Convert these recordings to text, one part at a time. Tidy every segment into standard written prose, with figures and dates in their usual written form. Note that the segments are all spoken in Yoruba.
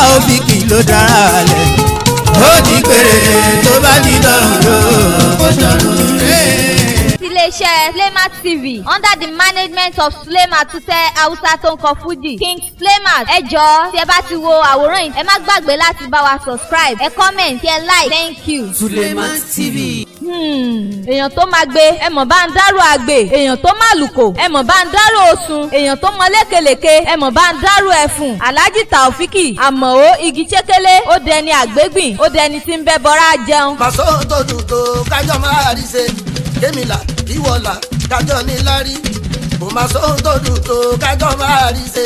Taofeek ló dára lẹ̀ ó di péré tó bá di dọ̀rùn yóò ó dọ̀rùn rẹ̀. Iléeṣẹ́ Sule Matute TV under the management of Sule Matute Hausa tonko Fuji King Sule Mat. Ẹ jọ̀ọ́ tí ẹ bá ti wo àwòrán yìí ẹ má gbàgbé láti bá wa subscribe ẹ comment ẹ like thank you. Sule Matute TV. Èèyàn tó máa gbé ẹ mọ̀ bá ń dárò àgbè èèyàn tó máa lùkò ẹ mọ̀ bá ń dárò òsùn èèyàn tó mọ lékelèké ẹ mọ̀ bá ń dárò ẹ̀fùn Alhaji Taofeek Amoo Igisekele ó dẹni àgbégbìn ó dẹni tí ń bẹ bọ́ra jẹun. pàṣọ tó dùn tó kájọ máa rí ṣe kémìlà ìwọlà kájọ ní lárí kò máa sọ tó dùn tó kájọ máa rí ṣe.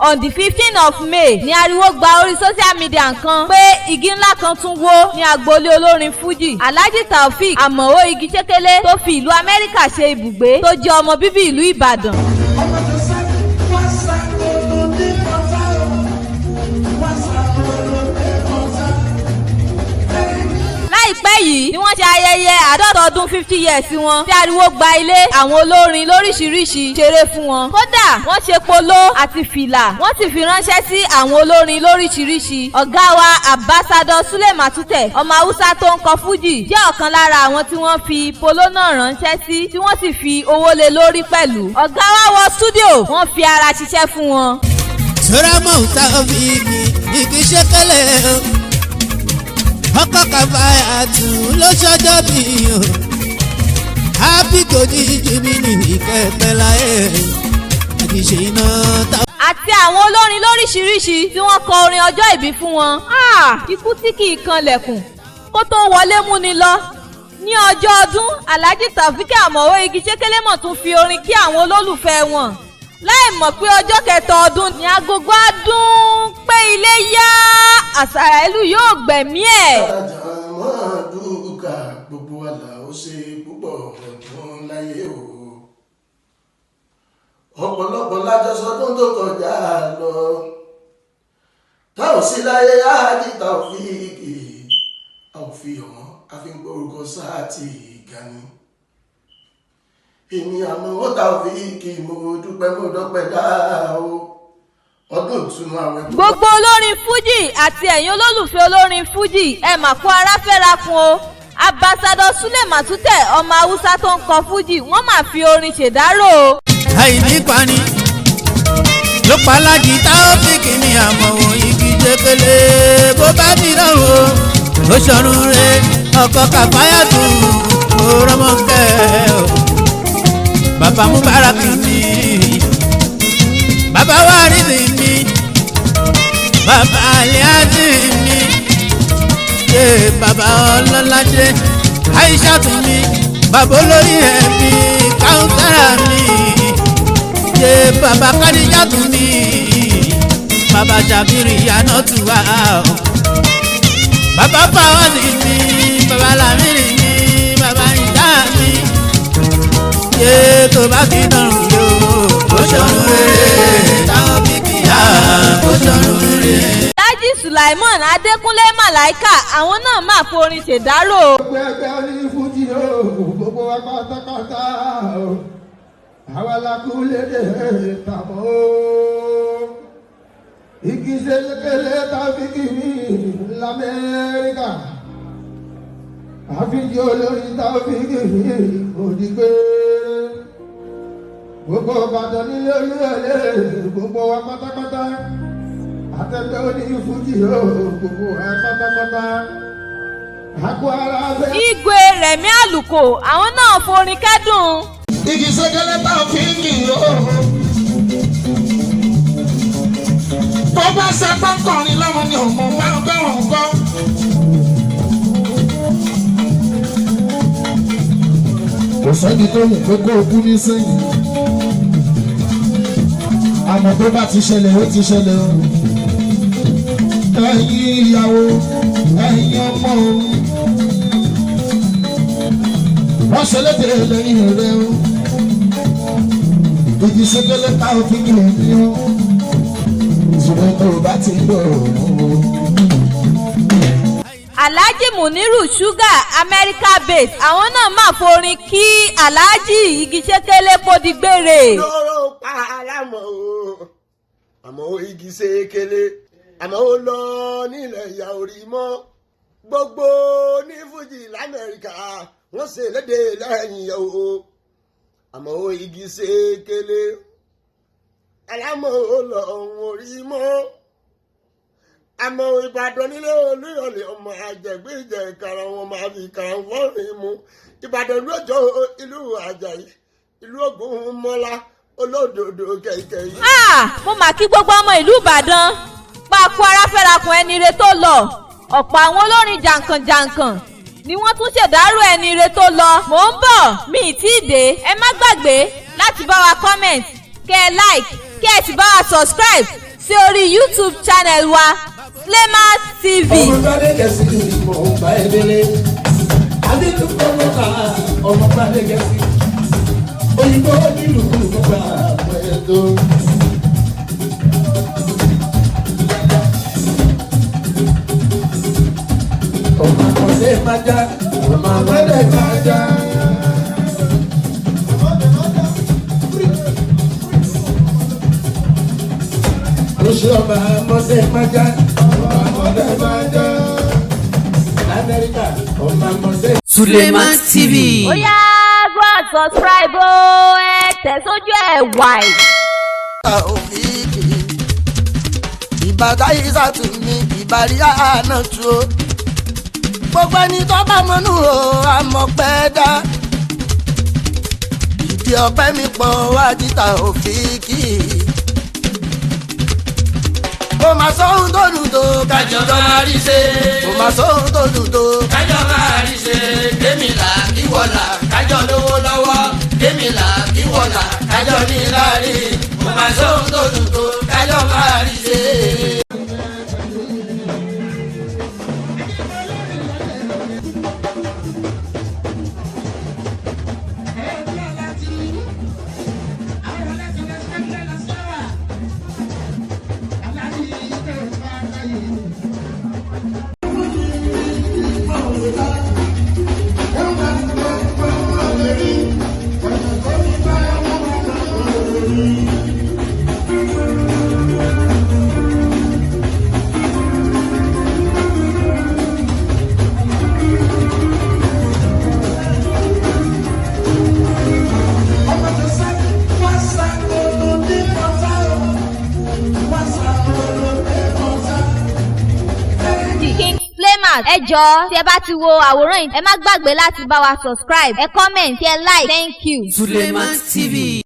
On the 15th of May ni ariwo gba orí social media kan pé igi ńlá kan tún wó ní agboolé olórin Fuji Alhaji Taofeek Amoo Igisekele tó fi ìlú Amẹ́ríkà ṣe ibùgbé tó jẹ́ ọmọ bíbí ìlú Ìbàdàn. Láìpẹ́ yìí ni wọ́n ṣe ayẹyẹ àádọ́ta ọdún 50 years wọn tí ariwo gba ilé àwọn olórin lóríṣiríṣi ṣeré fún wọn. Kódà wọ́n ṣe polo àti fìlà wọ́n sì fi ránṣẹ́ sí àwọn olórin lóríṣiríṣi. Ọ̀gá wa Ambassador Sule Matute ọmọ Hausa tonko Fuji jẹ́ ọ̀kan lára àwọn tí wọ́n fi polo náà ránṣẹ́ sí tí wọ́n sì fi owó lé lórí pẹ̀lú. Ọ̀gá wa wọ studio wọ́n fi ara ṣiṣẹ́ fún wọn. Sule Matute Taofeek Igisekele ọkọ kàfáyà tún ló ṣọjọ́ bí o happy kò ní jìbìnì ìkẹpẹ láyé àti ṣe iná ta. Àti àwọn olórin lóríṣiríṣi tí wọ́n kọ orin ọjọ́ ìbí fún wọn. Ikú tí kì í kanlẹ̀kùn kó tó wọlé mú ni lọ. Ní ọjọ́ ọdún Alhaji Taofeek Amoo Igisekele mọ̀ tún fi orin kí àwọn olólùfẹ́ wọn. Láì mọ̀ pé ọjọ́ kẹta ọdún ni agogo á dún pé ilé yá àṣàrà ìlú yóò gbẹ̀mí ẹ̀. àjà máa dúkà gbogbo àlà ó ṣe púpọ̀ ọdún láyé o. ọ̀pọ̀lọpọ̀ lájọsọdún tó kọjá lọ táwọn sí láyé Alhaji Taofeek àwòfihàn àfihàn sáà ti Gani. èmi Amoo Taofeek mo dúpẹ́ mo dọ́pẹ́ dáa o ọdún ìtúnú àwẹ̀. Gbogbo olórin Fuji àti ẹ̀yin olólùfẹ́ olórin Fuji ẹ mà kó ara fẹ́ra kun o. Ambassador Sule Matute ọmọ Hausa tonko Fuji wọ́n mà fi orin ṣèdárò o. àìní pani ló pa Alhaji Taofeek ní Amoo Igisekele bó bá ti dánwò ó ṣọ̀run rẹ̀ ọkọ kàfáyà tún ó rọ́mọ́kẹ́ o. Bàbá Mubarak mi bàbá Waridi mi bàbá Aliazi mi ṣe bàbá Ọlọ́ládé Aishatu mi bàbá olórí ẹbí Kausara mi ṣe bàbá Kadijatu mi bàbá Jabiri Yanatu wa bàbá Fawzi mi bàbá Lamiri mi bàbá Ìdá mi ṣe tó bá fi dọ̀rùn yóò ó ṣọ̀run rẹ̀ Taofeek yá ó ṣọ̀run rẹ̀. Alhaji Sulaiman Adékúnlé Màláíkà àwọn náà máa forin ṣèdárò. gbogbo ẹgbẹ́ ní Fuji o gbogbo wa pátápátá o àwa la kú lédè tàbọ̀ o Igisekele Taofeek ní l'Amẹ́ríkà àfijì olórí Taofeek ní òdìgbé gbogbo Ìbàdàn nílé olúyọ̀lé gbogbo wa pátápátá àtẹ̀gbẹ́ oní Fuji o gbogbo wa pátápátá àkó ara bẹ́ẹ̀. Igwe Rẹ̀mí Àlùkò àwọn náà forin kẹ́dùn. Igisekele Taofeek o. Bó bá ṣe tọkọrin lọ́wọ́ ni òun bá ń bẹ̀rù nǹkan. Kò sẹ́ni tó lè pé kó o kú ní sẹ́yìn. Àmọ́ tó bá ti ṣẹlẹ̀ ó ti ṣẹlẹ̀ o. Ẹ̀yin ìyàwó, ẹ̀yin ọmọ o. Wọ́n ṣe lédè lẹ́yìn rẹ̀ o. Igisekele Taofeek ni o. Ìṣòro tó bá ti lò ó. Alhaji Muniru Sugar America based àwọn náà máa forin kí Alhaji Igisekele Podigbére. lóró paramọ́ Amoo Igisekele àmọ́ ó lọ nílẹ̀ ìyá orí mọ́ gbogbo ní Fuji l'Amẹ́ríkà wọ́n ṣe lédè lẹ́yìn o àmọ́ ó Igisekele alámọ̀ ó lọ orí mọ́ àmọ́ Ìbàdàn nílé Olúyọ̀lé ọmọ àjẹgbéjẹ ìkàrà wọn máa fi ìkàrà wọ́rin mu Ìbàdàn lójó ìlú Àjàyí ìlú Ògúnmọ́lá olódodo kẹ̀kẹ́ yìí. mo mà kí gbogbo ọmọ ìlú Ìbàdàn pa kú ara fẹ́rakùn ẹni ire tó lọ ọ̀pọ̀ àwọn olórin jàǹkànjàǹkàn ni wọ́n tún ṣèdárò ẹni ire tó lọ mò ń bọ̀ mi ì tí ì dé ẹ má gbàgbé láti bá wa comment kẹ́ ẹ like kẹ́ ẹ sì bá wa subscribe sí orí YouTube channel wa Sule Matute TV. ọmọ gbàdé gẹ̀ẹ́sì ìmọ̀ ọgbà ẹ̀dẹ́lẹ̀ adétúkọ̀ mọ́ta ọmọ gbàdé gẹ̀ẹ́sì òyìnbó nílùú gbogbo àpò ẹ̀dọ́. ọmọ àkọsẹ́ máa já ọmọ àmọ́dé máa já. oṣù ọmọ àmọ́dé máa já ọmọ àmọ́dé máa já. l'Amẹ́ríkà ọmọ àmọ́dé. Sule Matute TV. ó yá go and subscribe o ẹ tẹ̀ sójú ẹ̀ wáì. Taofeek ìbàdàn ìsàtún ní ìbàrí àná tu o gbogbo ẹni tó bá mọ́nú o àmọ́ pẹ́ dá ìdí ọpẹ́ mi pọ̀ wá di Taofeek kò má sóhun tó dùn tó kájọ máa rí ṣe kò má sóhun tó dùn tó kájọ máa rí ṣe kémìlà ìwọ̀là kájọ lówó lọ́wọ́ kémìlà ìwọ̀là kájọ ní láàrin kò má sóhun tó dùn tó kájọ máa rí ṣe. ẹ jọ̀ọ́ tí ẹ bá ti wo àwòrán yìí ẹ má gbàgbé láti bá wa subscribe ẹ comment ẹ like thank you. Sule Matute TV.